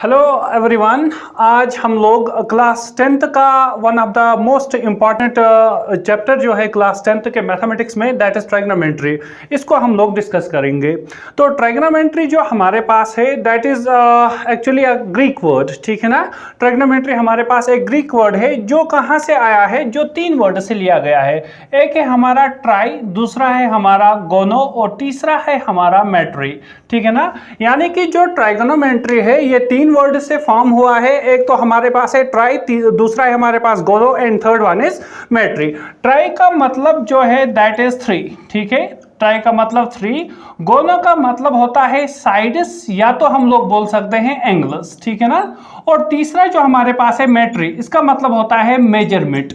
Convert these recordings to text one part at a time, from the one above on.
Hello everyone. आज हम लोग क्लास 10th का one of the most important chapter जो है क्लास 10th के मैथमेटिक्स में, दैट इज ट्राइग्नोमेट्री, इसको हम लोग डिस्कस करेंगे। तो ट्राइग्नोमेट्री जो हमारे पास है that is actually a Greek word, ठीक है ना। ट्राइग्नोमेट्री हमारे पास एक ग्रीक वर्ड है जो कहाँ से आया है, जो तीन वर्ड से लिया गया है। एक है हमारा ट्राई, दूसरा है हमारा गोनो और तीसरा है हमारा मेट्री, ठीक है ना। यानी कि जो ट्राइग्नोमेट्री है ये तीन वर्ड से फॉर्म हुआ है। एक तो हमारे पास है ट्राई, दूसरा है हमारे पास gono and third one is metry. Tri का मतलब जो है दैट इज 3, ठीक है। ट्राई का मतलब 3। गोनो का मतलब होता है साइड्स, या तो हम लोग बोल सकते हैं एंगल्स, ठीक है ना। और तीसरा जो हमारे पास है मेट्री, इसका मतलब होता है मेजरमेंट।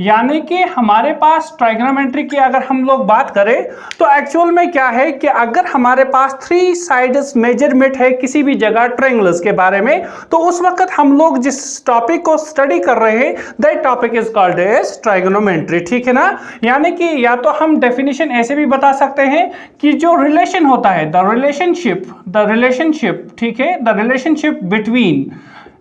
यानी कि हमारे पास ट्राइग्नोमेट्री की अगर हम लोग बात करें तो एक्चुअल में क्या है कि अगर हमारे पास 3 साइड्स मेजरमेंट है किसी भी जगह ट्रायंगल्स के बारे में, तो उस वक्त हम लोग जिस टॉपिक को स्टडी कर रहे हैं that topic is called as trigonometry, ठीक है ना। यानी कि या तो हम डेफिनेशन ऐसे भी बता सकते हैं कि जो रिलेशन होता है, द रिलेशनशिप, ठीक है, द रिलेशनशिप बिटवीन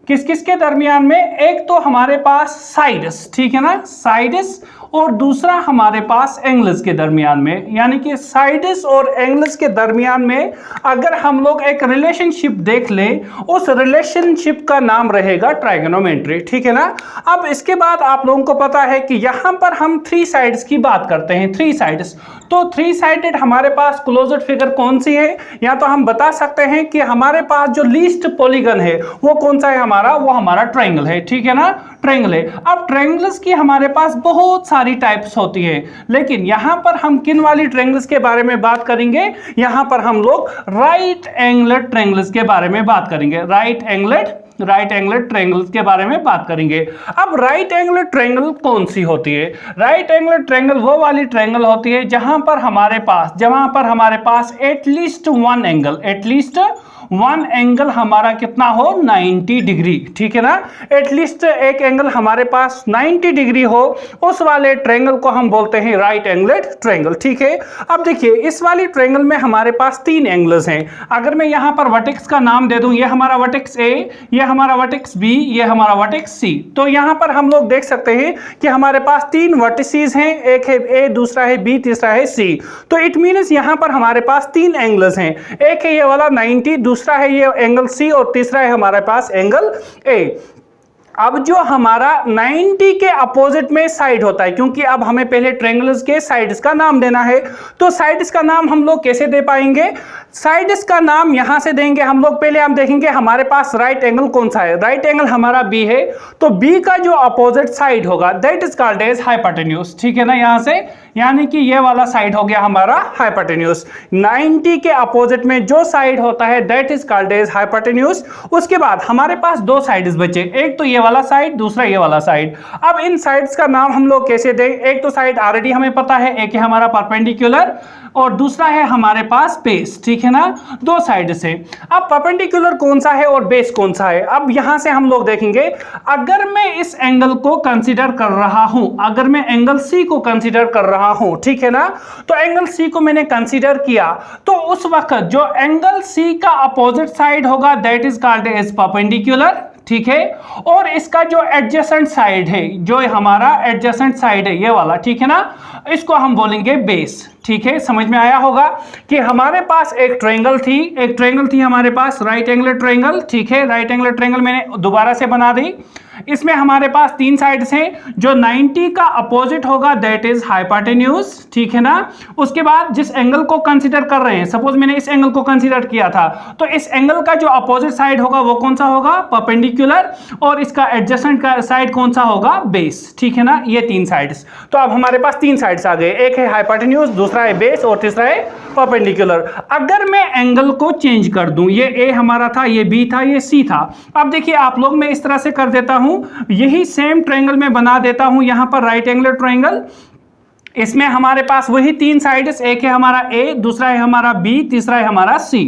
किस किस के दरमियान में, एक तो हमारे पास साइड्स, ठीक है ना, साइड्स, और दूसरा हमारे पास एंगल्स के दरमियान में। यानी कि साइड्स और एंगल्स के दरमियान में अगर हम लोग एक रिलेशनशिप देख लें, उस रिलेशनशिप का नाम रहेगा ट्राइग्नोमेट्री, ठीक है ना। अब इसके बाद आप लोगों को पता है कि यहां पर हम 3 साइड्स की बात करते हैं, 3 साइड्स। तो 3 साइडेड हमारे पास क्लोज्ड फिगर कौन सी है, या तो हम बता सकते हैं कि हमारे पास जो लीस्ट पॉलीगन है वो कौन सा है हमारा, वो हमारा ट्रायंगल है, ठीक है ना, ट्रायंगल है। अब ट्रायंगल्स की हमारे पास बहुत सारी टाइप्स होती है, लेकिन यहां पर हम किन वाली ट्रायंगल्स के बारे में बात करेंगे, यहां पर हम लोग राइट एंगलर ट्रायंगल्स के बारे में बात करेंगे। राइट एंगलर ट्रायंगल्स के बारे में बात करेंगे। अब राइट एंगलर ट्रायंगल कौन सी होती है? राइट एंगलर ट्रायंगल वो वाली ट्रायंगल होती है जहां पर हमारे पास एटलीस्ट वन एंगल हमारा कितना हो, 90 डिग्री, ठीक है ना। एटलीस्ट एक एंगल हमारे पास 90 डिग्री हो, उस वाले ट्रायंगल को हम बोलते हैं राइट एंगलर ट्रायंगल, ठीक है। अब देखिए इस वाली ट्रायंगल में हमारे पास 3 एंगल्स हैं। अगर मैं यहां पर वर्टेक्स का नाम दे दूं, ये हमारा वर्टेक्स ए, ये हमारा वर्टेक्स बी, ये हमारा वर्टेक्स सी, तो यहां पर हम लोग देख सकते हैं कि हमारे पास 3 वर्टिसेस हैं, एक है ए, दूसरा है बी, तीसरा है सी। तो इट मींस यहां पर हमारे पास 3 एंगल्स हैं, एक है ये वाला 90, दूसरा है ये एंगल सी, और तीसरा है हमारे पास एंगल ए। अब जो हमारा 90 के अपोजिट में साइड होता है, क्योंकि अब हमें पहले ट्रायंगल्स के साइड्स का नाम देना है, तो साइड्स का नाम हम लोग कैसे दे पाएंगे? साइड्स का नाम यहां से देंगे हम लोग। पहले हम देखेंगे हमारे पास राइट एंगल कौन सा है। राइट एंगल हमारा बी है, तो बी का जो अपोजिट साइड होगा that is called as hypotenuse, ठीक है ना। यहां से यानी कि ये वाला साइड हो गया हमारा हाइपोटेन्यूज। 90 के अपोजिट में जो साइड होता है that is called as hypotenuse. उसके बाद हमारे पास 2 साइड्स बचे, एक तो ये वाला साइड, दूसरा ये वाला साइड। अब इन साइड्स का नाम हम लोग कैसे दें? एक तो साइड ऑलरेडी हमें पता है, एक है हमारा परपेंडिकुलर और दूसरा है हमारे पास बेस, ठीक है ना। 2 साइड से अब परपेंडिकुलर कौन सा है और बेस कौन सा है, अब यहां से हम लोग देखेंगे। अगर मैं इस एंगल को कंसीडर कर रहा हूं, अगर मैं एंगल सी को कंसीडर कर रहा हूं, ठीक है ना, तो एंगल सी को मैंने कंसीडर किया, तो उस वक्त जो एंगल सी का अपोजिट साइड होगा that is called as perpendicular, ठीक है। और इसका जो एडजेसेंट साइड है, जो हमारा एडजेसेंट साइड है ये वाला, ठीक है ना, इसको हम बोलेंगे बेस, ठीक है। समझ में आया होगा कि हमारे पास एक ट्रायंगल थी हमारे पास राइट एंगलर ट्रायंगल, ठीक है। राइट एंगलर ट्रायंगल मैंने दोबारा से बना दी। इसमें हमारे पास 3 साइड्स हैं, जो 90 का अपोजिट होगा दैट इज हाइपोटेन्यूज, ठीक है ना। उसके बाद जिस एंगल को कंसीडर कर रहे हैं, सपोज मैंने इस एंगल को कंसीडर किया था, तो इस एंगल का जो अपोजिट साइड होगा वो कौन सा होगा, परपेंडिकुलर, और इसका एडजेसेंट का साइड कौन सा होगा, बेस, ठीक है ना। ये 3 साइड्स। तो अब हमारे पास 3 साइड्स आ गए, एक है हाइपोटेन्यूज, दूसरा है बेस और तीसरा है परपेंडिकुलर। अगर मैं एंगल को चेंज कर दूं, ये ए हमारा था, ये बी था, ये सी था। अब देखिए आप लोग, मैं इस तरह से कर देता हूं, यही सेम ट्रायंगल में बना देता हूं यहां पर राइट एंगलर ट्रायंगल। इसमें हमारे पास वही 3 साइड्स, एक है हमारा ए, दूसरा है हमारा बी, तीसरा है हमारा सी।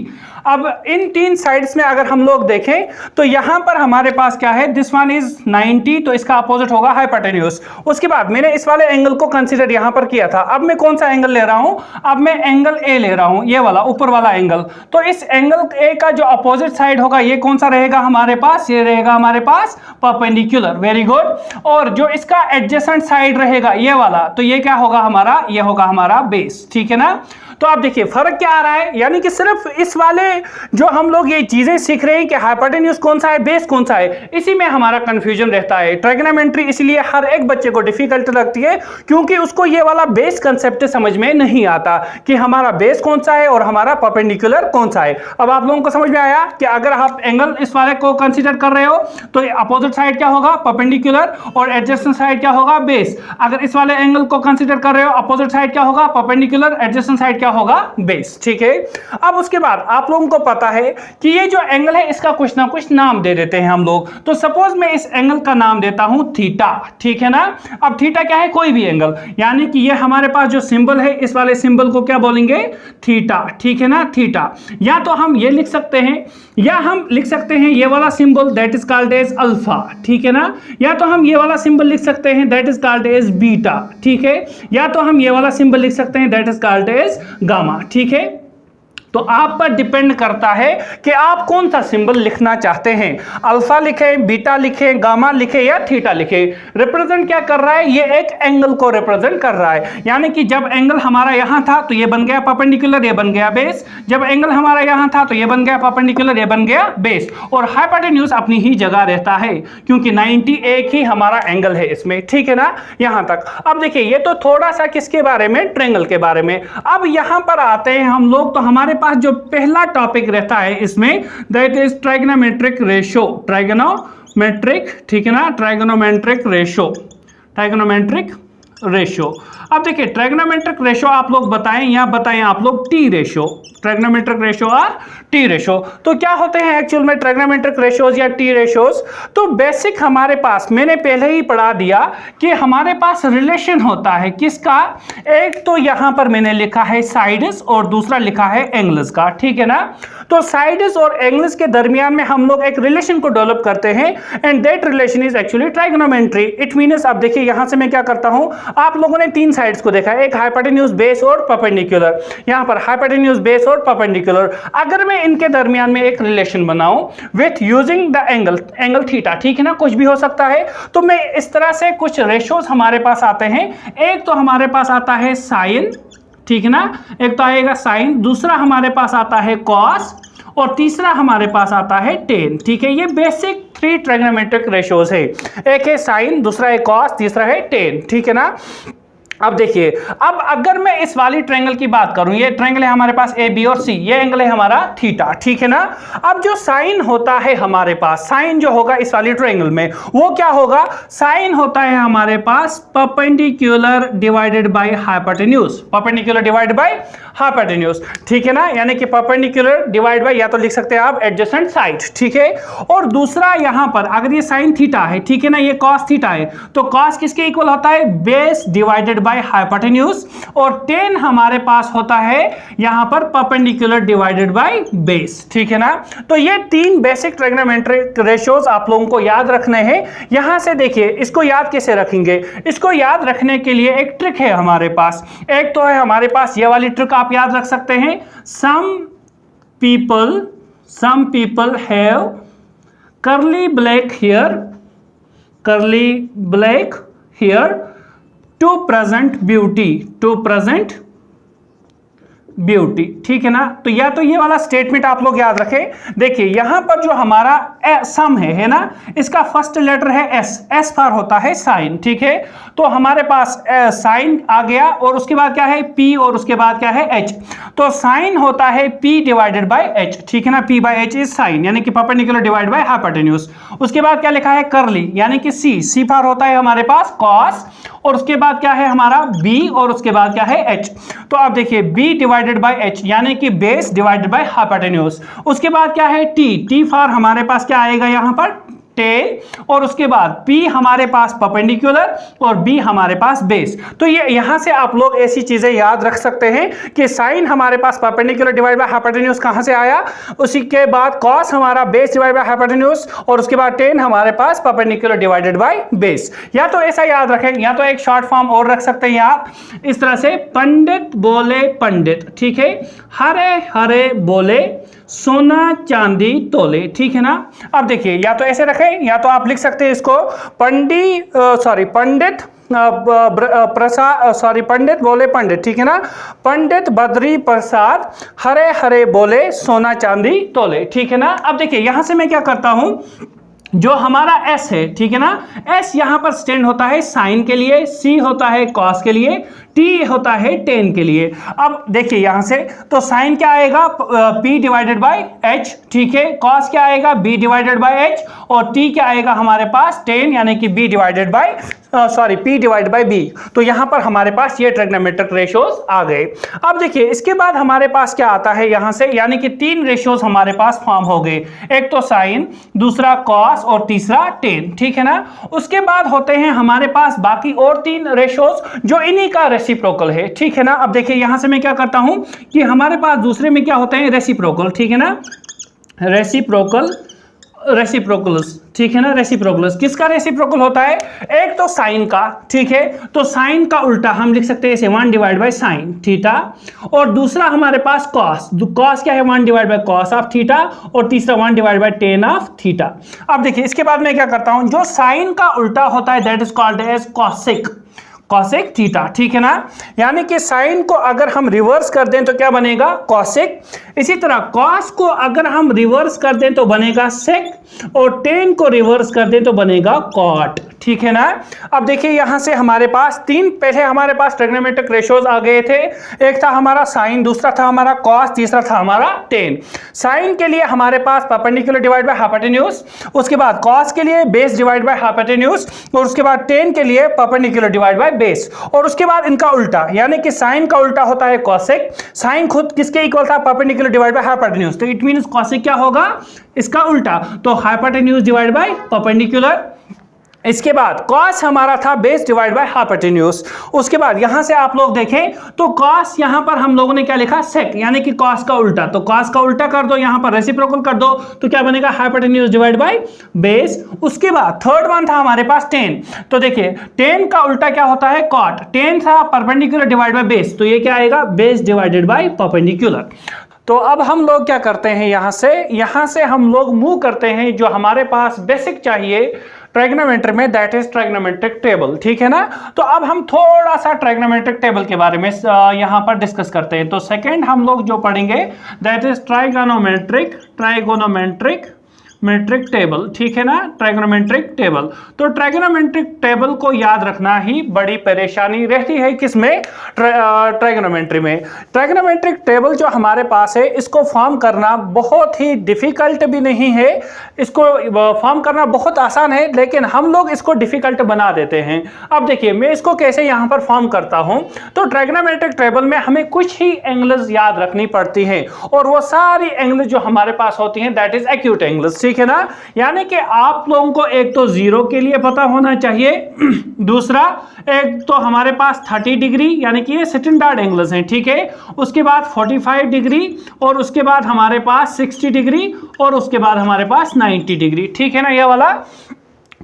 अब इन तीन साइड्स में अगर हम लोग देखें तो यहां पर हमारे पास क्या है, दिस वन इज 90, तो इसका अपोजिट होगा हाइपोटेन्यूज। उसके बाद मैंने इस वाले एंगल को कंसीडर यहां पर किया था, अब मैं कौन सा एंगल ले रहा हूं, अब मैं एंगल ए ले रहा हूं, ये वाला ऊपर वाला एंगल। तो इस एंगल ए का जो अपोजिट साइड होगा ये कौन सा रहेगा हमारे पास, ये रहेगा हमारे पास परपेंडिकुलर, वेरी गुड। और जो इसका एडजेसेंट साइड रहेगा ये वाला, तो ये क्या होगा हमारा, ये होगा हमारा बेस, ठीक है ना। तो आप देखिए फर्क क्या आ रहा है, यानी कि सिर्फ इस वाले जो हम लोग ये चीजें सीख रहे हैं कि हाइपोटेन्यूज कौन सा है, बेस कौन सा है, इसी में हमारा कंफ्यूजन रहता है। ट्राइगोनोमेट्री इसलिए हर एक बच्चे को डिफिकल्ट लगती है क्योंकि उसको ये वाला बेस कंसेप्ट समझ में नहीं आता कि हमारा बेस कौन सा है और हमारा परपेंडिकुलर कौन सा है। अब आप लोगों को समझ में आया कि अगर आप एंगल इस वाले को कंसीडर कर रहे हो तो अपोजिट साइड क्या होगा, परपेंडिकुलर, और एडजेसेंट साइड क्या होगा, बेस। अगर इस वाले एंगल को कंसीडर कर रहे हो अपोजिट साइड क्या होगा, परपेंडिकुलर, एडजेसेंट साइड क्या होगा, बेस, ठीक है। अब उसके बाद आप लोगों को पता है कि ये जो एंगल है इसका कुछ ना कुछ नाम दे देते हैं हम लोग। तो सपोज मैं इस एंगल का नाम देता हूं थीटा, ठीक है ना। अब थीटा क्या है, कोई भी एंगल, यानी कि ये हमारे पास जो सिंबल है इस वाले सिंबल को क्या बोलेंगे, थीटा, ठीक है ना, थीटा। या तो हम ये लिख सकते हैं, या हम लिख सकते हैं ये वाला symbol that is called as alpha, ठीक है ना। या तो हम ये वाला सिंबल लिख सकते हैं that is called as beta, ठीक है। या तो हम ये वाला सिंबल लिख सकते हैं that is called as gamma, ठीक है। तो आप पर डिपेंड करता है कि आप कौन सा सिंबल लिखना चाहते हैं, अल्फा लिखें, बीटा लिखें, गामा लिखें या थीटा लिखें। रिप्रेजेंट क्या कर रहा है, ये एक एंगल को रिप्रेजेंट कर रहा है। यानी कि जब एंगल हमारा यहां था तो ये बन गया परपेंडिकुलर, ये बन गया बेस। जब एंगल हमारा यहां था तो ये बन गया परपेंडिकुलर, ये बन गया बेस। और हाइपोटेन्यूज अपनी ही जगह रहता है क्योंकि 90 एक ही हमारा एंगल है इसमें, ठीक है ना, यहां तक। अब देखिए ये तो थोड़ा सा किसके बारे में, ट्रायंगल के बारे में। अब यहां पर आते हैं हम लोग, तो हमारे पास जो पहला टॉपिक रहता है इसमें that is trigonometric ratio, trigonometric, ठीक है ना, ट्राइगोनोमेट्रिक रेशियो, ट्राइगोनोमेट्रिक रेशियो। अब देखिए ट्राइगोनोमेट्रिक रेशियो आप लोग बताएं या बताएं आप लोग टी रेशियो, ट्राइगोनोमेट्रिक रेशियो और टी रेशियो। तो क्या होते हैं एक्चुअल में ट्राइगोनोमेट्रिक रेशियोज या टी रेशियोज। तो बेसिक हमारे पास मैंने पहले ही पढ़ा दिया कि हमारे पास रिलेशन होता है किसका, एक तो यहां पर मैंने लिखा है साइड्स और दूसरा लिखा है एंगल्स का, ठीक है ना। तो साइड्स और एंगल्स के दरमियान में हम लोग एक रिलेशन को डेवलप करते हैं and that relation is actually trigonometry. It means अब देखिए यहां से मैं क्या करता हूं, आप लोगों ने तीन साइड्स को देखा, एक हाइपोटेन्यूज, बेस और परपेंडिकुलर। यहां पर हाइपोटेन्यूज, बेस और परपेंडिकुलर। अगर मैं इनके दरमियान में एक रिलेशन बनाऊं with using the angle theta, ठीक है ना, कुछ भी हो सकता है। तो मैं इस तरह से कुछ रेशियोज हमारे पास आते हैं। एक तो हमारे पास आता है साइन, ठीक है ना, एक तो आएगा साइन, दूसरा हमारे पास आता है कॉस और तीसरा हमारे पास आता है टेन, ठीक है। ये बेसिक 3 ट्राइगोनोमेट्रिक रेशियोज है, एक है साइन, दूसरा है कॉस, तीसरा है टेन, ठीक है ना। अब देखिए, अब अगर मैं इस वाली ट्रायंगल की बात करूं, ये ट्रायंगल है हमारे पास ए बी और सी, ये एंगल है हमारा थीटा, ठीक है ना। अब जो साइन होता है हमारे पास, साइन जो होगा इस वाली ट्रायंगल में वो क्या होगा, साइन होता है हमारे पास perpendicular divided by hypotenuse, perpendicular divided by hypotenuse, ठीक है ना। यानी कि परपेंडिकुलर डिवाइड बाय, या तो लिख सकते हैं आप एडजेसेंट साइड, ठीक है। और दूसरा यहां पर अगर ये साइन थीटा है, ठीक है ना, ये कॉस थीटा है, तो कॉस किसके इक्वल होता है, बेस डिवाइडेड बाय हाइपोटेन्यूज। और टेन हमारे पास होता है यहां पर परपेंडिकुलर डिवाइडेड बाय बेस, ठीक है ना। तो ये 3 बेसिक ट्राइगोनोमेट्रिक रेशियोज आप लोगों को याद रखने हैं। यहां से देखिए इसको याद कैसे रखेंगे, इसको याद रखने के लिए एक ट्रिक है हमारे पास। एक तो है हमारे पास ये वाली ट्रिक आप याद रख सकते हैं, some people have curly black hair to present beauty, ठीक है ना। तो या तो ये वाला स्टेटमेंट आप लोग याद रखें। देखिए यहां पर जो हमारा सम है ना, इसका फर्स्ट लेटर है एस फॉर होता है साइन, ठीक है। तो हमारे पास साइन आ गया और उसके बाद क्या है पी और उसके बाद क्या है एच। तो साइन होता है पी डिवाइडेड बाय एच, ठीक है ना, P by H is sine, यानी कि परपेंडिकुलर डिवाइड बाय हाइपोटेन्यूज। उसके बाद क्या लिखा है कर्ली, यानी कि सी फॉर होता है हमारे पास कॉस, और उसके बाद क्या है हमारा बी और उसके बाद क्या है एच। तो आप देखिए बी डिवाइडेड बाय एच यानी कि बेस डिवाइडेड बाय हाइपोटेन्यूज। उसके बाद क्या है टी फॉर हमारे पास क्या आएगा यहां पर टेन और उसके बाद P हमारे पास परपेंडिकुलर और B हमारे पास बेस। तो ये यहां से आप लोग ऐसी चीजें याद रख सकते हैं कि साइन हमारे पास परपेंडिकुलर डिवाइड बाय हाइपोटेन्यूज कहां से आया, उसी के बाद कॉस हमारा बेस डिवाइड बाय हाइपोटेन्यूज और उसके बाद टेन हमारे पास परपेंडिकुलर डिवाइडेड बाय बेस। या तो ऐसा याद रखें या तो एक शॉर्ट फॉर्म और रख सकते हैं आप इस तरह से, पंडित बोले पंडित, ठीक है, हरे हरे बोले सोना चांदी तोले, ठीक है ना। अब देखिए या तो ऐसे रखें या तो आप लिख सकते हैं इसको पंडित बोले पंडित, ठीक है ना, पंडित बद्री प्रसाद हरे हरे बोले सोना चांदी तोले, ठीक है ना। अब देखिए यहां से मैं क्या करता हूं, जो हमारा S है, ठीक है ना, S यहां पर स्टैंड होता है साइन के लिए, C होता है कॉस के लिए, T होता है टेन के लिए। अब देखिए यहां से तो साइन क्या आएगा P डिवाइडेड बाय H, ठीक है, कॉस क्या आएगा B डिवाइडेड बाय H और T क्या आएगा हमारे पास टेन यानी कि P डिवाइडेड बाय B। तो यहां पर हमारे पास ये ट्रिग्नोमेट्रिक रेशियोज आ गए। अब देखिए इसके बाद हमारे पास क्या आता है यहां से, यानी कि तीन रेशियोज हमारे पास फॉर्म हो गए, एक तो साइन, दूसरा कॉस और तीसरा टेन, ठीक है ना। उसके बाद होते हैं हमारे पास बाकी और तीन रेशियोज जो इन्हीं का रेसिप्रोकल है, ठीक है ना। अब देखिए यहां से मैं क्या करता हूं कि हमारे पास दूसरे में क्या होते हैं रेसिप्रोकल, ठीक है ना, रेसिप्रोकल्स, ठीक है ना। रेसिप्रोकल्स किसका रेसिप्रोकल होता है, एक तो साइन का, ठीक है, तो साइन का उल्टा हम लिख सकते हैं इसे 1 डिवाइड बाय साइन थीटा, और दूसरा हमारे पास कॉस, कॉस क्या है 1 divide by cos of theta, और तीसरा 1 divide by ten of theta. अब देखिए इसके बाद मैं क्या करता हूं, जो साइन का उल्टा होता है that is called as cosec theta, ठीक है ना। यानी कि साइन को अगर हम रिवर्स कर दें तो क्या बनेगा कॉसेक, इसी तरह कॉस को अगर हम रिवर्स कर दें तो बनेगा सेक, और टेन को रिवर्स कर दें तो बनेगा कॉट, ठीक है ना। अब देखिए यहां से हमारे पास पहले हमारे पास ट्रिग्नोमेट्रिक रेशियोज आ गए थे, एक था हमारा साइन, दूसरा था हमारा कॉस, तीसरा था हमारा टेन। साइन के लिए हमारे पास परपेंडिकुलर डिवाइड बाय हाइपोटेन्यूज, उसके बाद कॉस के लिए बेस डिवाइड बाय हाइपोटेन्यूज, और उसके बाद टेन के लिए परपेंडिकुलर डिवाइड बाय बेस, और उसके बाद इनका उल्टा, यानी कि साइन का उल्टा होता है कॉसेक। साइन खुद किसके इक्वल था, परपेंडिकुलर डिवाइड बाय हाइपोटेन्यूज, तो इट मींस कॉसेक क्या होगा, इसका उल्टा, तो हाइपोटेन्यूज डिवाइड बाय परपेंडिकुलर। इसके बाद कॉस हमारा था बेस डिवाइड बाय हाइपोटेन्यूज। उसके बाद यहां से आप लोग देखें तो कॉस यहां पर हम लोगों ने क्या लिखा सेक, यानी कि कॉस का उल्टा, तो कॉस का उल्टा कर दो, यहां पर रेसिप्रोकल कर दो तो क्या बनेगा हाइपोटेन्यूज डिवाइड बाय बेस। उसके बाद थर्ड वन था हमारे पास टेन, तो देखिए टेन का उल्टा क्या होता है कॉट, टेन था परपेंडिकुलर डिवाइड बाय बेस, तो ये क्या आएगा बेस डिवाइडेड बाय परपेंडिकुलर। तो अब हम लोग क्या करते हैं, यहां से हम लोग मूव करते हैं जो हमारे पास बेसिक चाहिए ट्रिग्नोमेट्री में, दैट इज ट्रिग्नोमेट्रिक टेबल, ठीक है ना। तो अब हम थोड़ा सा ट्रिग्नोमेट्रिक टेबल के बारे में यहां पर डिस्कस करते हैं। तो सेकंड हम लोग जो पढ़ेंगे that is trigonometric metric table, ठीक है ना, ट्राइगोनोमेट्रिक टेबल। तो ट्राइगोनोमेट्रिक टेबल को याद रखना ही बड़ी परेशानी रहती है किसमें, ट्राइगोनोमेट्री में। ट्राइगोनोमेट्रिक टेबल जो हमारे पास है इसको फॉर्म करना बहुत ही डिफिकल्ट भी नहीं है, इसको फॉर्म करना बहुत आसान है, लेकिन हम लोग इसको डिफिकल्ट बना देते हैं। अब देखिए मैं इसको कैसे यहां पर फॉर्म करता हूं, तो ट्राइगोनोमेट्रिक टेबल में हमें कुछ ही एंगल्स याद रखनी पड़ती हैं, और वो सारी एंगल्स जो हमारे पास होती हैं दैट इज एक्यूट एंगल्स, ठीक है ना। यानी कि आप लोगों को एक तो जीरो के लिए पता होना चाहिए, दूसरा एक तो हमारे पास 30 डिग्री यानी कि ये स्टैंडर्ड एंगल्स हैं, ठीक है, उसके बाद 45 डिग्री, और उसके बाद हमारे पास 60 डिग्री, और उसके बाद हमारे पास 90 डिग्री, ठीक है ना, ये वाला।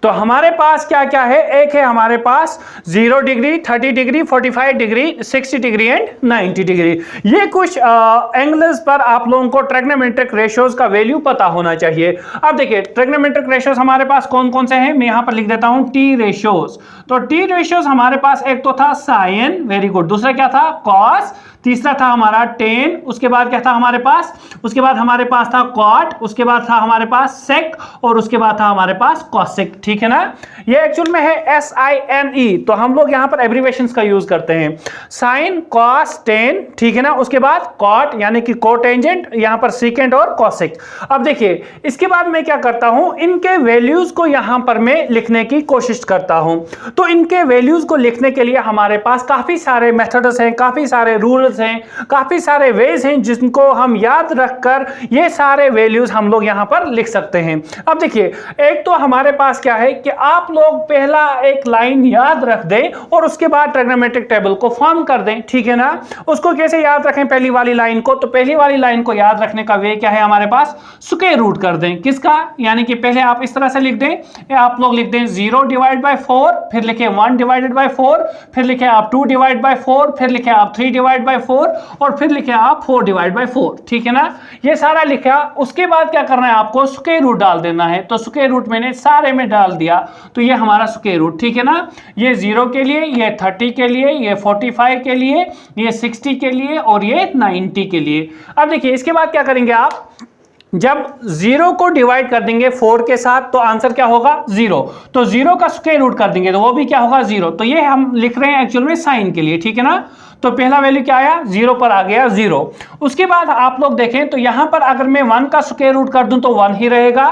तो हमारे पास क्या क्या है, एक है हमारे पास 0 degree, 30 degree, 45 degree, 60 degree and 90 degree. ये कुछ एंगल्स पर आप लोगों को ट्रिग्नोमेट्रिक रेशियोज का वैल्यू पता होना चाहिए। अब देखिए ट्रिग्नोमेट्रिक रेशियोज हमारे पास कौन कौन से हैं, मैं यहां पर लिख देता हूं टी रेशियोज। तो टी रेशियोज हमारे पास एक तो था साइन, वेरी गुड, दूसरा क्या था कॉस, तीसरा था हमारा टेन, उसके बाद क्या था हमारे पास, उसके बाद हमारे पास था कॉट, उसके बाद था हमारे पास सेक, और उसके बाद था हमारे पास कॉसेक, ठीक है ना। ये एक्चुअल में है SINE, तो हम लोग यहां पर एब्रिविएशंस का यूज करते हैं, साइन कॉस टेन, ठीक है ना, उसके बाद कॉट यानी कि कोटेंजेंट, यहां पर सीकेंट और कॉसेक। अब देखिए इसके बाद मैं क्या करता हूं, इनके वैल्यूज को यहां पर मैं लिखने की कोशिश करता हूं। तो इनके वैल्यूज को लिखने के लिए हमारे पास काफी सारे मेथड्स हैं, काफी सारे रूल्स मेथड्स हैं, काफ़ी सारे वेज हैं जिनको हम याद रखकर ये सारे वैल्यूज़ हम लोग यहाँ पर लिख सकते हैं। अब देखिए, एक तो हमारे पास क्या है कि आप लोग पहला एक लाइन याद रख दें और उसके बाद ट्रिग्नोमेट्रिक टेबल को फॉर्म कर दें, ठीक है ना। उसको कैसे याद रखें पहली वाली लाइन को? तो पहली वाली लाइन को याद रखने का वे क्या है हमारे पास? स्क्वायर रूट कर दें। किसका? यानी कि पहले आप इस तरह से लिख दें, आप लोग लिख दें 0 डिवाइड बाय 4, फिर लिखें 1 डिवाइडेड बाय 4, फिर लिखें आप 2 डिवाइड बाय 4, फिर लिखें आप 3 डिवाइड बाय 4 और फिर लिखें आप 4 डिवाइड बाय 4, ठीक है ना। ये सारा लिखा, उसके बाद क्या करना है आपको? स्क्वायर रूट डाल देना है। तो स्क्वायर रूट मैंने सारे में डाल दिया, तो ये हमारा स्क्वायर रूट, ठीक है ना। ये 0 के लिए, ये 30 के लिए, ये 45 के लिए, ये 60 के लिए और ये 90 के लिए। अब देखिए इसके बाद क्या करेंगे आप? जब 0 को डिवाइड कर देंगे 4 के साथ तो आंसर क्या होगा? 0। तो 0 का स्क्वायर रूट कर देंगे तो वो भी क्या होगा? 0। तो ये हम लिख रहे हैं एक्चुअल में साइन के लिए, ठीक है ना। तो पहला वैल्यू क्या आया? 0 पर आ गया 0। उसके बाद आप लोग देखें तो यहां पर अगर मैं 1 का स्क्वायर रूट कर दूं तो 1 ही रहेगा,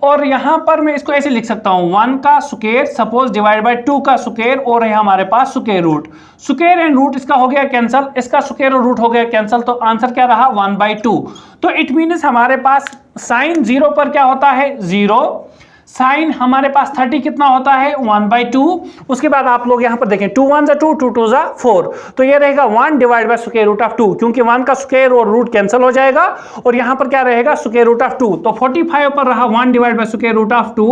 और यहां पर मैं इसको ऐसे लिख सकता हूं 1 का स्क्वायर सपोज डिवाइड बाय 2 का स्क्वायर, और है हमारे पास square root. Square and root इसका हो गया कैंसल, इसका स्क्वायर और रूट हो गया कैंसल, तो आंसर क्या रहा? 1/2। तो इट मीन्स हमारे पास साइन 0 पर क्या होता है? 0। साइन हमारे पास 30 कितना होता है? 1/2। उसके बाद आप लोग यहां पर देखें 2 1 जा 2, 2 2 जा 4, तो ये रहेगा 1 divide by square root of 2, क्योंकि 1 का स्क्वायर और रूट कैंसिल हो जाएगा और यहां पर क्या रहेगा? Square root of 2। तो 45 पर रहा 1 divide by square root of 2।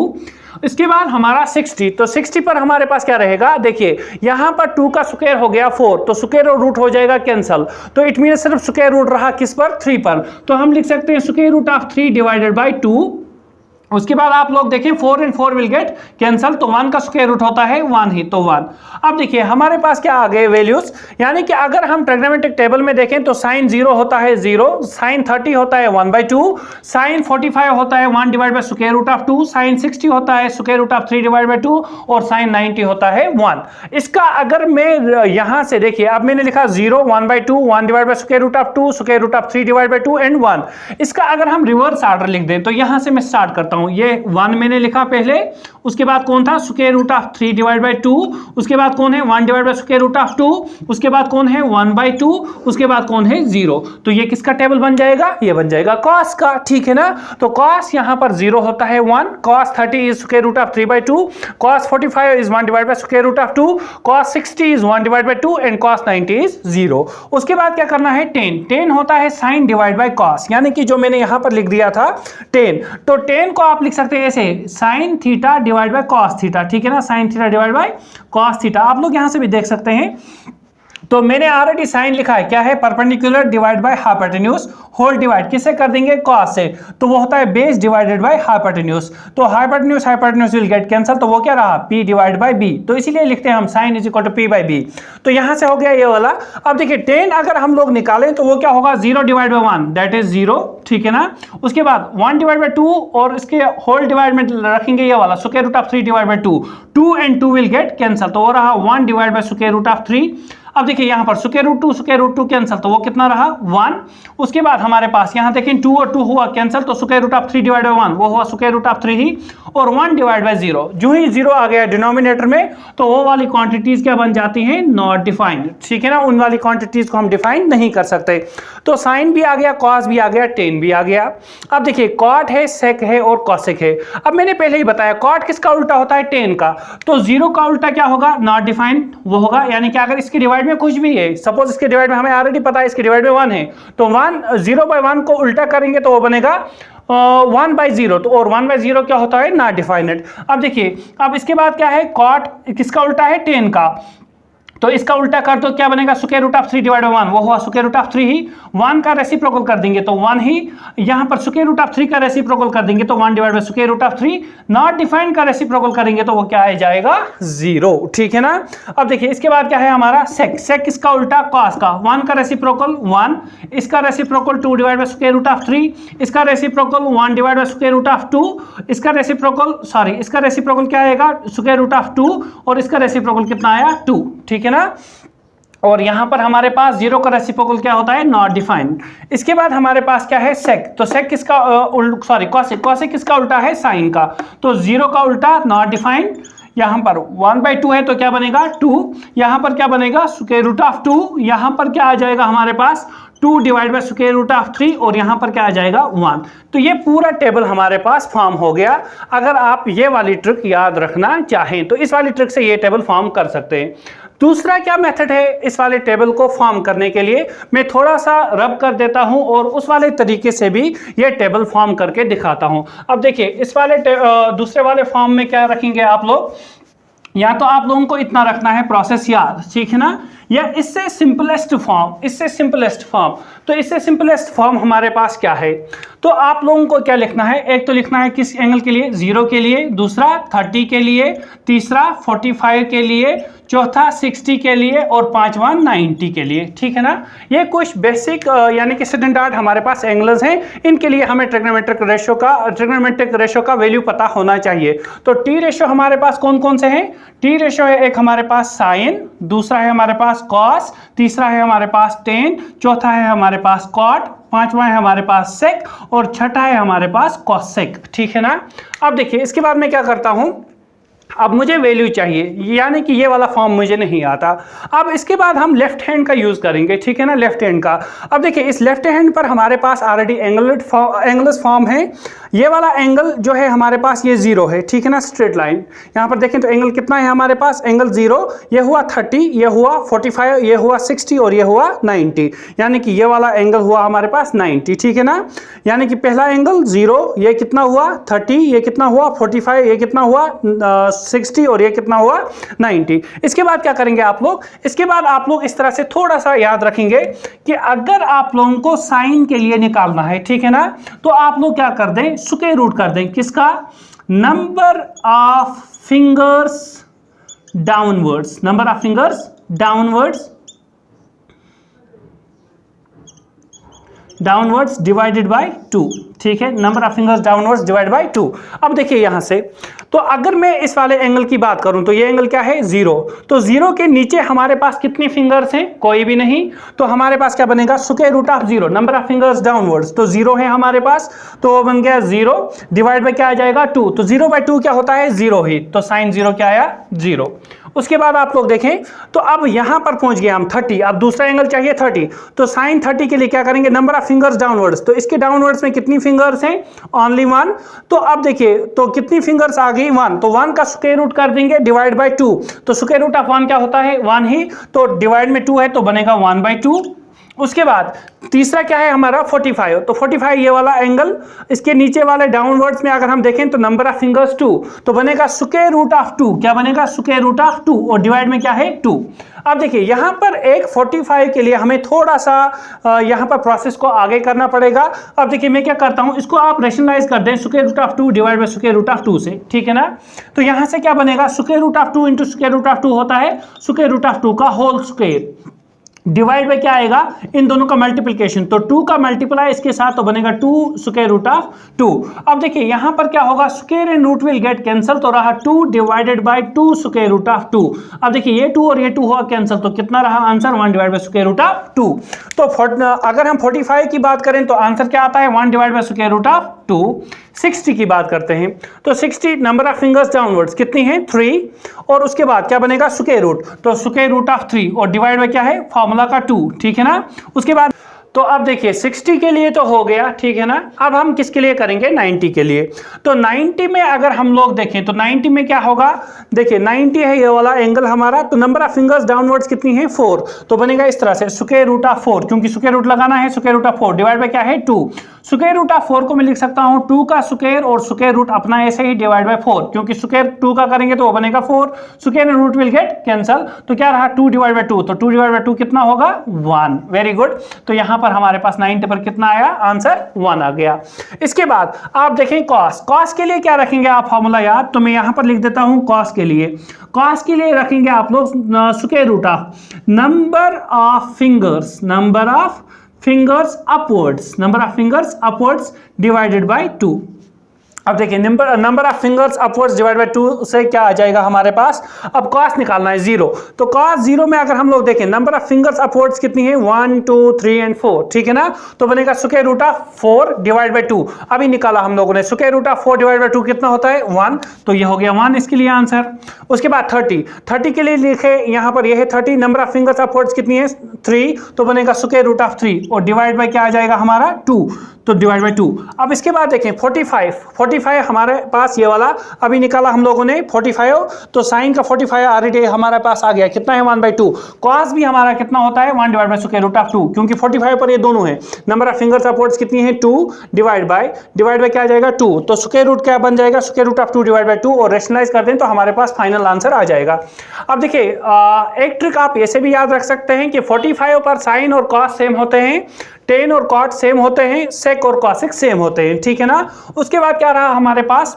इसके बाद हमारा 60, तो 60 पर हमारे पास क्या रहेगा? देखिए यहां पर 2 का स्क्वायर हो गया 4, तो स्क्वायर और रूट हो जाएगा कैंसिल, तो इट मीन सिर्फ स्क्वायर रूट रहा किस पर? 3 पर। तो हम लिख सकते हैं square root of 3 divided by 2। उसके बाद आप लोग देखें 4 एंड 4 विल गेट कैंसल, तो 1 का स्क्वायर रूट होता है 1 ही, तो 1। अब देखिए हमारे पास क्या आ गए वैल्यूज, यानी कि अगर हम ट्रिग्नोमेट्रिक टेबल में देखें तो साइन 0 होता है 0, साइन 30 होता है 1/2, साइन 45 होता है 1 divide by square root of 2, sine 60 होता है square root of 3 divide by 2 और साइन 90 होता है 1। इसका अगर मैं यहां से देखिए, अब मैंने लिखा 0 1/2, 1 divide by square root of 2, square root of 3 divide by 2 and 1। इसका अगर हम रिवर्स ऑर्डर लिख दें तो यहां से मैं स्टार्ट करता हूं। ये 1 मैंने लिखा पहले, उसके बाद कौन था? Square root of 3 divide by 2, उसके बाद कौन है? 1 divide by square root of 2, उसके बाद कौन है? 1/2, उसके बाद कौन है? 0। तो ये किसका टेबल बन जाएगा? ये बन जाएगा cos का, ठीक है ना। तो cos यहां पर 0 होता है 1, cos 30 is square root of 3/2, cos 45 is 1 divide by square root of 2, cos 60 is 1 divide by 2 and cos 90 is 0। उसके बाद क्या करना है? 10 होता है sin डिवाइड बाय cos, यानी कि जो मैंने यहां पर लिख दिया था 10, तो 10 को आप लिख सकते हैं ऐसे sin theta divide by cos theta, ठीक है ना। sin theta divide by cos theta आप लोग यहां से भी देख सकते हैं। तो मैंने ऑलरेडी साइन लिखा है, क्या है? Perpendicular divide by hypotenuse, whole divide किससे कर देंगे? cos से, तो वो होता है बेस डिवाइडेड बाय हाइपोटेन्यूज। तो हाइपोटेन्यूज विल गेट कैंसल, तो वो क्या रहा? p divide by b। तो इसीलिए लिखते हैं हम sin is equal to p by b। तो यहां से हो गया ये वाला। अब देखिए 10 अगर हम लोग निकालें तो वो क्या होगा? 0 डिवाइड बाय 1 दैट इज 0, ठीक है ना। उसके बाद 1 डिवाइड बाय 2 और इसके होल डिवाइड में रखेंगे ये वाला square root of 3 divide by 2, 2 and 2 will get cancel, तो वो रहा 1 divide by square root of 3। अब देखिए यहां पर स्क्वायर रूट 2 कैंसिल, तो वो कितना रहा? 1। उसके बाद हमारे पास यहां देखें 2 और 2 हुआ कैंसिल, तो square root of 3 divide by 1 वो हुआ स्क्वायर रूट ऑफ 3 ही, और 1 डिवाइड बाय 0। जो ही 0 आ गया डिनोमिनेटर में तो वो वाली क्वांटिटीज क्या बन जाती हैं? नॉट डिफाइंड, ठीक है ना। उन वाली क्वांटिटीज को हम डिफाइन नहीं कर सकते। तो साइन भी आ गया, cos भी आ गया, 10 भी आ गया। अब देखिए cot है, sec है और cosec है। अब मैंने पहले ही बताया cot किसका उल्टा होता है? 10 का। तो 0 का उल्टा क्या होगा? नॉट डिफाइंड वो होगा, यानी कि अगर इसके डिवाइड में कुछ भी है, सपोज इसके डिवाइड में हमें ऑलरेडी पता है इसके डिवाइड में 1 है, तो 0/1 को उल्टा करेंगे तो वो बनेगा 1/0, तो और 1/0 क्या होता है? Not defined. अब देखिए, अब इसके बाद क्या है? cot किसका उल्टा है? 10 का। तो इसका उल्टा कर दो, क्या बनेगा? Square root of 3 divide by 1 वो हुआ स्क्वायर रूट ऑफ 3 ही, 1 का रेसिप्रोकल कर देंगे तो 1 ही, यहां पर स्क्वायर रूट ऑफ 3 का रेसिप्रोकल कर देंगे तो 1 divide by square root of 3, not defined का रेसिप्रोकल करेंगे तो वो क्या आ जाएगा? 0, ठीक है ना। अब देखिए इसके बाद क्या है हमारा? सेक इसका उल्टा cos का, 1 का रेसिप्रोकल 1, इसका reciprocal 2 divide by square root of 3, इसका reciprocal 1 divide by square root of 2, इसका रेसिप्रोकल क्या आएगा? स्क्वायर रूट ऑफ 2, और इसका रेसिप्रोकल कितना आया? 2, ठीक है ना। और यहां पर हमारे पास 0 का रेसिप्रोकल क्या होता है? Not defined. इसके बाद हमारे पास क्या है? सेक, तो सेक किसका कॉसेक किसका उल्टा है? साइन का। तो 0 का उल्टा नॉट डिफाइंड, यहाँ पर 1/2 है तो क्या बनेगा 2, यहाँ पर क्या बनेगा स्क्वायर रूट ऑफ 2, यहाँ पर क्या आ जाएगा हमारे पास 2 divide by square root of 3 और यहाँ पर क्या आ जाएगा 1। तो ये पूरा टेबल हमारे पास फॉर्म हो गया। अगर आप ये वाली ट्रिक याद रखना चाहें तो इस वाली ट्रिक से ये टेबल फॉर्म कर सकते हैं। दूसरा क्या मेथड है इस वाले टेबल को फॉर्म करने के लिए, मैं थोड़ा सा रब कर देता हूं और उस वाले तरीके से भी ये टेबल फॉर्म करके दिखाता हूं। अब देखिए इस वाले दूसरे वाले फॉर्म में क्या रखेंगे आप लोग, या तो आप लोगों को इतना रखना है प्रोसेस याद, ठीक है ना, या इससे सिंपलेस्ट फॉर्म, तो इससे सिंपलेस्ट फॉर्म हमारे पास क्या है, तो आप लोगों को क्या लिखना है, एक तो लिखना है किस एंगल के लिए 0 के लिए, दूसरा 30 के लिए, तीसरा 45 के लिए, चौथा 60 के लिए और पांचवा 90 के लिए, ठीक है ना। ये कुछ बेसिक यानी कि स्टैंडर्ड हमारे पास एंगल्स हैं, इनके लिए हमें ट्रिग्नोमेट्रिक रेशो का वैल्यू पता होना चाहिए। तो टी रेशो हमारे पास कौन कौन से हैं, टी रेशो है एक हमारे पास साइन, दूसरा है हमारे पास कॉस, तीसरा है हमारे पास टेन, चौथा है हमारे पास कॉट, पांचवा है हमारे पास सेक और छठा है हमारे पास कॉसेक, ठीक है ना। अब देखिए इसके बाद मैं क्या करता हूं, अब मुझे वैल्यू चाहिए, यानी कि ये वाला फॉर्म मुझे नहीं आता। अब इसके बाद हम लेफ्ट हैंड का यूज करेंगे, ठीक है ना, लेफ्ट हैंड का। अब देखिए इस लेफ्ट हैंड पर हमारे पास ऑलरेडी एंगल्स फॉर्म है। ये वाला एंगल जो है हमारे पास ये 0 है, ठीक है ना, स्ट्रेट लाइन। यहाँ पर देखें तो एंगल कितना है हमारे पास, एंगल 0, ये हुआ 30, ये हुआ 45, ये हुआ 60 और ये हुआ 90, यानी कि ये वाला एंगल हुआ हमारे पास 90, ठीक है ना। यानी कि पहला एंगल 0, ये कितना हुआ 30, ये कितना हुआ 45, ये कितना हुआ 60 और ये कितना हुआ 90। इसके बाद क्या करेंगे आप लोग, इसके बाद आप लोग इस तरह से थोड़ा सा याद रखेंगे कि अगर आप लोगों को साइन के लिए निकालना है, ठीक है ना, तो आप लोग क्या कर दें, स्क्वायर रूट कर दें किसका, number of fingers downwards, number of fingers downwards divided by 2, ठीक है, number of fingers downwards divide by 2। अब देखिए यहां से, तो अगर मैं इस वाले एंगल की बात करूं तो ये एंगल क्या है 0, तो 0 के नीचे हमारे पास कितनी फिंगर्स हैं, कोई भी नहीं, तो हमारे पास क्या बनेगा square root of 0, number of fingers downwards, तो 0 है हमारे पास, तो बन गया 0 डिवाइड बाय क्या आ जाएगा 2, तो 0/2 क्या होता है 0 ही, तो साइन 0 क्या आया 0। उसके बाद आप लोग देखें तो अब यहां पर पहुंच गए हम 30, अब दूसरा एंगल चाहिए 30, तो साइन 30 के लिए क्या करेंगे, नंबर ऑफ फिंगर्स डाउनवर्ड्स, तो इसके डाउनवर्ड्स में कितनी फिंगर्स हैं, ओनली 1, तो अब देखिए तो कितनी फिंगर्स आ गई 1, तो 1 का स्क्वायर रूट कर देंगे डिवाइड बाय 2, तो स्क्वायर रूट ऑफ 1 क्या होता है 1 ही, तो डिवाइड में 2 है तो बनेगा 1/2। उसके बाद तीसरा क्या है हमारा 45, तो 45 ये वाला एंगल, इसके नीचे वाले डाउनवर्ड्स में अगर हम देखें तो नंबर ऑफ फिंगर्स 2, तो बनेगा स्क्वायर रूट ऑफ 2, क्या बनेगा स्क्वायर रूट ऑफ 2 और डिवाइड में क्या है 2। अब देखिए यहां पर एक 45 के लिए हमें थोड़ा सा यहां पर प्रोसेस को आगे करना पड़ेगा। अब देखिए मैं क्या करता हूं, इसको आप रैशनलाइज कर दें square root of 2 divide by square root of 2 से, ठीक है ना। तो यहां से क्या बनेगा, square root of 2 into square root of 2 होता है स्क्वायर रूट ऑफ 2 का होल स्क्वायर, डिवाइड बाय क्या आएगा, इन दोनों का मल्टीप्लिकेशन, तो 2 का मल्टीप्लाई इसके साथ तो बनेगा 2 स्क्वायर रूट ऑफ 2। अब देखिए यहां पर क्या होगा, square and root will get cancel, तो रहा 2 divided by 2 square root of 2। अब देखिए ये 2 और ये 2 हुआ कैंसिल, तो कितना रहा answer 1 divide by square root of 2। तो अगर हम 45 की बात करें तो आंसर क्या आता है 1 divide by square root of 2। 60 की बात करते हैं तो 60 नंबर ऑफ फिंगर्स डाउनवर्ड्स कितनी है 3, और उसके बाद क्या बनेगा स्क्वायर रूट, तो स्क्वायर रूट ऑफ 3 और डिवाइड बाय क्या है फॉर्मूला का 2, ठीक है ना। उसके बाद तो अब देखिए 60 के लिए तो हो गया, ठीक है ना। अब हम किसके लिए करेंगे 90 के लिए, तो 90 में अगर हम लोग देखें तो 90 में क्या होगा, देखिए 90 है ये वाला एंगल हमारा, तो नंबर ऑफ फिंगर्स डाउनवर्ड्स कितनी है 4, तो बनेगा इस तरह से स्क्वायर रूट ऑफ 4, क्योंकि स्क्वायर रूट लगाना है, square root of 4 divide by क्या है 2। स्क्वायर रूट ऑफ 4 को मैं लिख सकता हूं 2 का स्क्वायर और स्क्वायर रूट अपना ऐसे ही डिवाइड बाय 4, क्योंकि स्क्वायर 2 का करेंगे तो वो बनेगा 4, square and root will get cancel, तो क्या रहा 2 डिवाइड बाय 2, तो 2 डिवाइड बाय 2 कितना होगा 1। वेरी गुड, तो यहां पर हमारे पास 90 पर कितना आया आंसर 1 आ गया। इसके बाद आप देखें कॉस के लिए क्या रखेंगे आप फॉर्मूला याद, तो मैं यहां पर लिख देता हूं कॉस के लिए रखेंगे आप लोग square root of number of fingers upwards divided by 2। अब देखिए number of fingers upwards divide by 2 से क्या आ जाएगा हमारे पास, अब कॉस निकालना है 0, तो कॉस 0 में अगर हम लोग देखें नंबर ऑफ फिंगर्स अपवर्ड्स कितनी है 1 2 3 एंड 4, ठीक है ना, तो बनेगा square root of 4 divide by 2, अभी निकाला हम लोगों ने, square root of 4 divide by 2 कितना होता है 1, तो ये हो गया 1 इसके लिए आंसर। उसके बाद 30 के लिए लिखे यहाँ पर, ये है 30, नंबर ऑफ फिंगर्स अपवर्ड्स कितनी है 3, तो बनेगा स्क्वायर रूट ऑफ 3 और डिवाइड बाय क्या आ जाएगा हमारा 2, तो डिवाइड बाय 2। अब इसके बाद देखें 45 हमारे पास ये वाला अभी निकाला हम लोगों ने 45, तो साइन का 45 ऑलरेडी हमारे पास आ गया, कितना है 1/2, कॉस भी हमारा कितना होता है 1 divide by square root of 2, क्योंकि 45 पर ये दोनों है, नंबर ऑफ फिंगर्स अपवर्ड्स कितनी है 2 डिवाइड बाय क्या आ जाएगा 2, तो स्क्वायर रूट क्या बन जाएगा square root of 2 divide by 2, और रेशनलाइज कर दें तो हमारे पास फाइनल आंसर आ जाएगा। अब देखिए एक ट्रिक आप ऐसे भी याद रख सकते हैं कि 45 पर साइन और कॉस सेम होते हैं, टेन और कॉट सेम होते हैं, सेक और कॉसेक सेम होते हैं, ठीक है ना। उसके बाद क्या रहा हमारे पास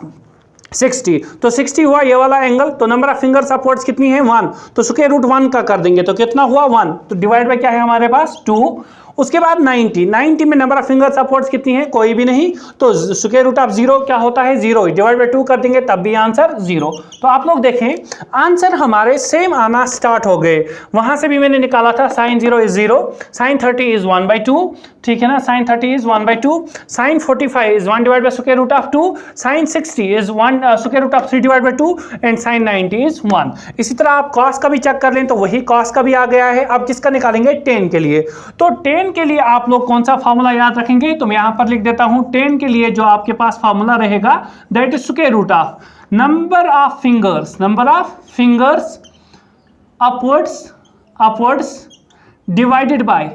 60, तो 60 हुआ ये वाला एंगल, तो नंबर ऑफ फिंगर्स अपवर्ड्स कितनी है 1, तो स्क्वायर रूट 1 का कर देंगे तो कितना हुआ 1, तो डिवाइड बाय क्या है हमारे पास 2। उसके बाद 90 में नंबर ऑफ फिंगर्स अपवर्ड्स कितनी है कोई भी नहीं, तो स्क्वायर रूट ऑफ 0 क्या होता है 0, डिवाइड बाय 2 कर देंगे तब भी आंसर 0। तो आप लोग देखें आंसर हमारे सेम आना स्टार्ट हो गए, वहां से भी मैंने निकाला था साइन 0 इज 0, साइन 30 इज 1/2, ठीक है ना, sine 30 is 1/2, sine 45 is 1 divide by square root of 2, sine 60 is 1 square root of 3 divide by 2 and sine 90 is 1। इसी तरह आप कॉस का भी चेक कर लें तो वही कॉस का भी आ गया है। अब किसका निकालेंगे 10 के लिए, तो 10 के लिए आप लोग कौन सा फार्मूला याद रखेंगे, तो मैं यहां पर लिख देता हूं 10 के लिए जो आपके पास फार्मूला रहेगा that is square root of number of fingers upwards divided by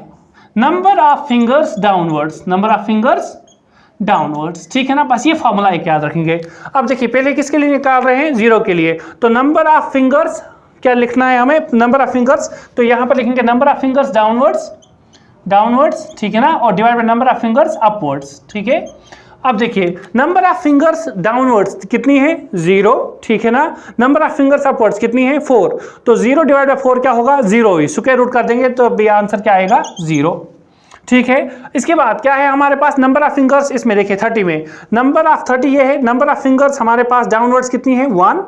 number of fingers downwards, ठीक है ना, बस ये फॉर्मूला एक याद रखेंगे। अब देखिए पहले किसके लिए निकाल रहे हैं 0 के लिए, तो नंबर ऑफ फिंगर्स क्या लिखना है हमें, नंबर ऑफ फिंगर्स, तो यहां पर लिखेंगे नंबर ऑफ फिंगर्स डाउनवर्ड्स, ठीक है ना, और divide by number of fingers upwards, ठीक है। अब देखिए नंबर ऑफ फिंगर्स डाउनवर्ड्स कितनी है 0, ठीक है ना, नंबर ऑफ फिंगर्स अपवर्ड्स कितनी है 4, तो 0 डिवाइड बाय 4 क्या होगा 0 ही, स्क्वायर रूट कर देंगे तो भी आंसर क्या आएगा 0, ठीक है। इसके बाद क्या है हमारे पास नंबर ऑफ फिंगर्स, इसमें देखिए 30 में नंबर ऑफ 30 ये है, नंबर ऑफ फिंगर्स हमारे पास डाउनवर्ड्स कितनी है 1,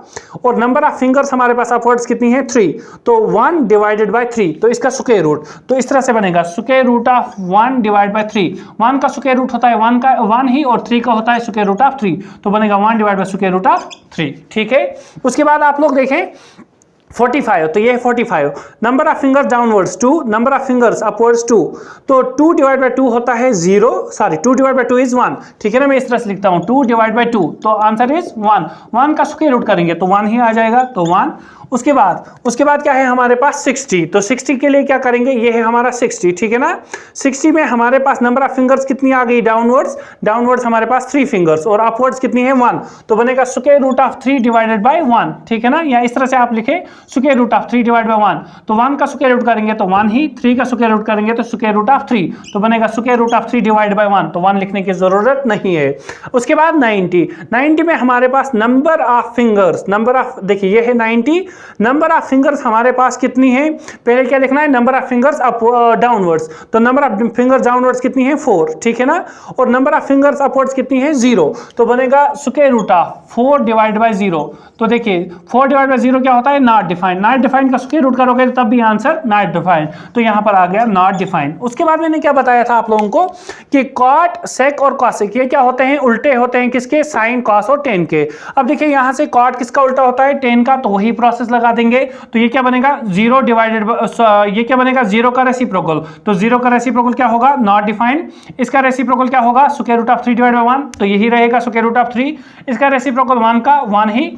और नंबर ऑफ फिंगर्स हमारे पास अपवर्ड्स कितनी है 3, तो 1 डिवाइडेड बाय 3, तो इसका स्क्वायर रूट, तो इस तरह से बनेगा square root of 1 divide by 3, 1 का स्क्वायर रूट होता है 1 ही, और 3 का होता है स्क्वायर रूट ऑफ 3, तो बनेगा 1 divide by square root of 3, ठीक है। उसके बाद आप लोग देखें 45, तो ये है 45, number of fingers downwards 2, number of fingers upwards 2, तो 2 डिवाइड बाय 2 होता है 0, 2 डिवाइड बाय 2 इज 1, ठीक है ना, मैं इस तरह से लिखता हूं 2 डिवाइड बाय 2, तो आंसर इज 1 का स्क्वायर रूट करेंगे तो 1 ही आ जाएगा, तो 1। उसके बाद क्या है हमारे पास 60, तो 60 के लिए क्या करेंगे, ये है हमारा 60, ठीक है ना, 60 में हमारे पास नंबर ऑफ फिंगर्स कितनी आ गई डाउनवर्ड्स हमारे पास 3 फिंगर्स, और अपवर्ड्स कितनी है 1, तो बनेगा square root of 3 divided by 1, ठीक है ना, या इस तरह से आप लिखे square root of 3 divide by 1, तो 1 का स्क्वायर रूट करेंगे तो 1 ही, 3 का स्क्वायर रूट करेंगे तो स्क्वायर रूट ऑफ 3, तो बनेगा square root of 3 divide by 1, तो 1 लिखने की जरूरत नहीं है। उसके बाद 90 में हमारे पास नंबर ऑफ फिंगर्स, देखिए ये है 90, नंबर ऑफ फिंगर्स हमारे पास कितनी है, पहले क्या लिखना है नंबर ऑफ फिंगर्स डाउनवर्ड्स, तो नंबर ऑफ फिंगर्स डाउनवर्ड्स कितनी है 4, ठीक है ना, और नंबर ऑफ फिंगर्स अपवर्ड्स कितनी है 0, तो बनेगा square root of 4 divide by 0, तो देखिए 4 डिवाइड बाय 0 क्या होता है नॉट डिफाइंड का स्क्वायर रूट करोगे तब भी आंसर नॉट डिफाइंड, तो यहां पर आ गया नॉट डिफाइंड। उसके बाद मैंने क्या बताया था आप लोगों को कि कॉट, सेक और कॉसेक ये क्या होते हैं, उल्टे होते हैं किसके, साइन, कॉस और टेन के। अब देखिए यहां से कॉट किसका उल्टा होता है, टेन का, तो वही प्रोसेस लगा देंगे, तो ये क्या बनेगा 0 डिवाइडेड, ये क्या बनेगा 0 का रेसिप्रोकल, तो 0 का रेसिप्रोकल क्या होगा नॉट डिफाइंड, इसका रेसिप्रोकल क्या होगा square root of 3 divide by 1, तो यही रहेगा स्क्वायर रूट ऑफ 3, इसका रेसिप्रोकल 1 का 1 ही,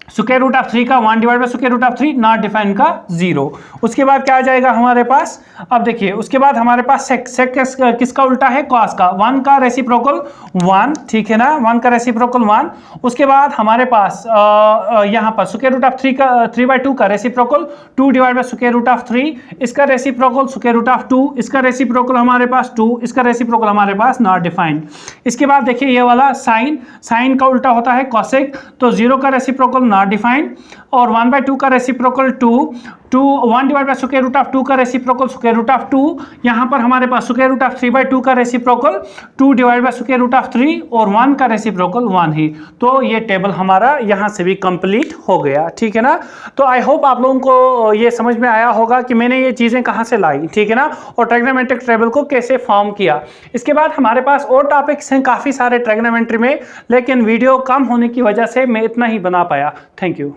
स्क्वायर रूट ऑफ 3 का 1 divide by square root of 3, not defined का 0। उसके बाद क्या आ जाएगा हमारे पास, अब देखिए उसके बाद हमारे पास सेक किसका उल्टा है, कॉस का, 1 का रेसिप्रोकल 1, ठीक है ना, 1 का रेसिप्रोकल 1। उसके बाद हमारे पास यहाँ पर स्क्वायर रूट ऑफ 3/2 का reciprocal 2 divide by square root of 3, इसका रेसिप्रोकल स्क्वायर रूट ऑफ 2, इसका रेसिप्रोकल हमारे पास 2, इसका रेसिप्रोकल हमारे पास नॉट डिफाइंड। इसके बाद देखिए ये वाला साइन का उल्टा होता है कॉसेक, तो 0 का रेसिप्रोकल नॉट डिफाइंड, और 1/2 का reciprocal 2, 1 divide by square root of 2 का रेसिप्रोकल स्क्वायर रूट ऑफ 2, यहाँ पर हमारे पास स्क्वायर रूट ऑफ 3/2 का reciprocal 2 divide by square root of 3, और 1 का रेसिप्रोकल 1 ही। तो ये टेबल हमारा यहाँ से भी कंप्लीट हो गया, ठीक है ना। तो आई होप आप लोगों को ये समझ में आया होगा कि मैंने ये चीज़ें कहाँ से लाई, ठीक है ना, और ट्रिग्नोमेट्रिक टेबल को कैसे फॉर्म किया। इसके बाद हमारे पास और टॉपिक्स हैं काफ़ी सारे ट्रिग्नोमेट्री में, लेकिन वीडियो कम होने की वजह से मैं इतना ही बना पाया। Thank you.